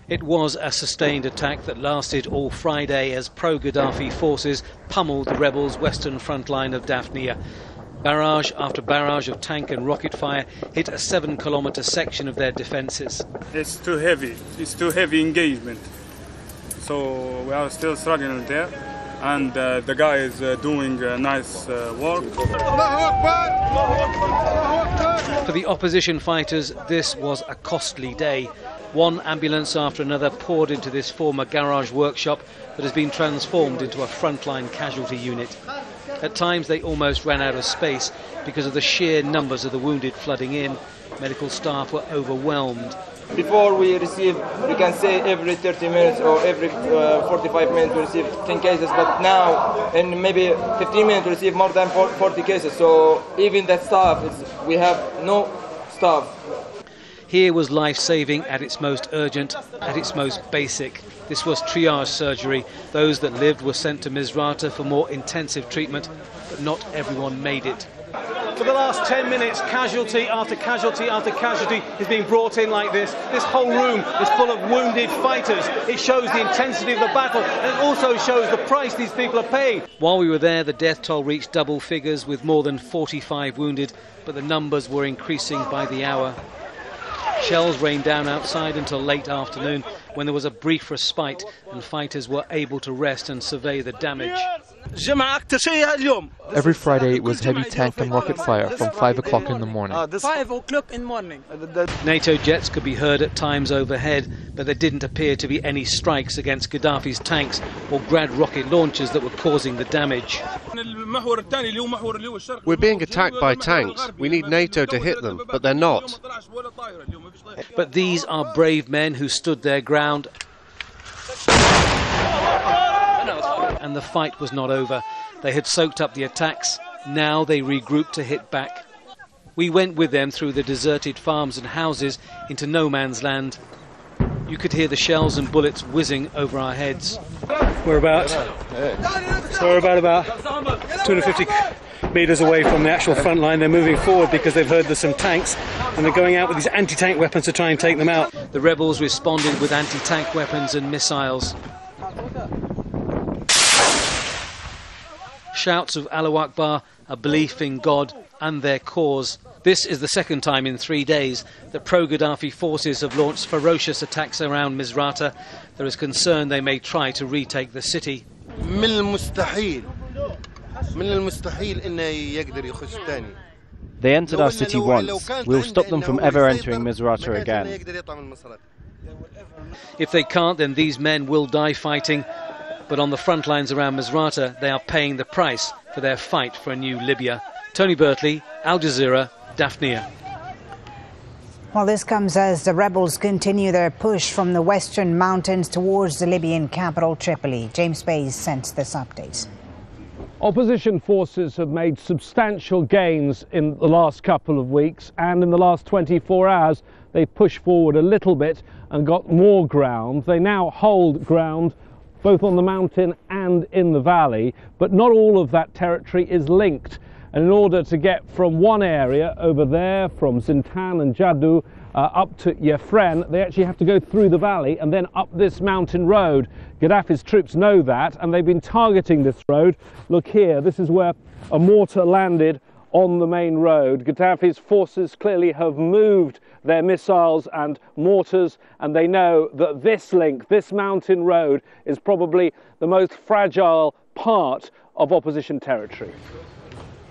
It was a sustained attack that lasted all Friday as pro-Gaddafi forces pummeled the rebels' western front line of Dafniya. Barrage after barrage of tank and rocket fire hit a 7-kilometre section of their defences. It's too heavy. It's too heavy engagement. So we are still struggling there. And the guy is doing nice work. For the opposition fighters, this was a costly day. One ambulance after another poured into this former garage workshop that has been transformed into a frontline casualty unit. At times they almost ran out of space because of the sheer numbers of the wounded flooding in. Medical staff were overwhelmed. Before we receive, we can say every 30 minutes or every 45 minutes we receive 10 cases, but now in maybe 15 minutes we receive more than 40 cases. So even that staff, we have no staff. Here was life-saving at its most urgent, at its most basic. This was triage surgery. Those that lived were sent to Misurata for more intensive treatment, but not everyone made it. For the last 10 minutes, casualty after casualty after casualty is being brought in like this. This whole room is full of wounded fighters. It shows the intensity of the battle, and it also shows the price these people are paying. While we were there, the death toll reached double figures with more than 45 wounded, but the numbers were increasing by the hour. Shells rained down outside until late afternoon, when there was a brief respite and fighters were able to rest and survey the damage. Every Friday it was heavy tank and rocket fire from 5 o'clock in the morning. 5 o'clock in the morning. NATO jets could be heard at times overhead, but there didn't appear to be any strikes against Gaddafi's tanks or Grad rocket launchers that were causing the damage. We're being attacked by tanks. We need NATO to hit them, but they're not. But these are brave men who stood their ground. And the fight was not over. They had soaked up the attacks. Now they regrouped to hit back. We went with them through the deserted farms and houses into no man's land. You could hear the shells and bullets whizzing over our heads. We're about 250 metres away from the actual front line. They're moving forward because they've heard there's some tanks, and they're going out with these anti-tank weapons to try and take them out. The rebels responded with anti-tank weapons and missiles. Shouts of Allahu Akbar, a belief in God and their cause. This is the second time in 3 days that pro-Gaddafi forces have launched ferocious attacks around Misurata. There is concern they may try to retake the city. They entered our city once. We'll stop them from ever entering Misurata again. If they can't, then these men will die fighting. But on the front lines around Misurata, they are paying the price for their fight for a new Libya. Tony Birtley, Al Jazeera, Dafniya. Well, this comes as the rebels continue their push from the western mountains towards the Libyan capital, Tripoli. James Bay sent this update. Opposition forces have made substantial gains in the last couple of weeks, and in the last 24 hours they pushed forward a little bit and got more ground. They now hold ground both on the mountain and in the valley, but not all of that territory is linked. And in order to get from one area over there, from Zlitan and Jadu, up to Yefren, they actually have to go through the valley and then up this mountain road. Gaddafi's troops know that, and they've been targeting this road. Look here, this is where a mortar landed on the main road. Gaddafi's forces clearly have moved their missiles and mortars, and they know that this link, this mountain road, is probably the most fragile part of opposition territory.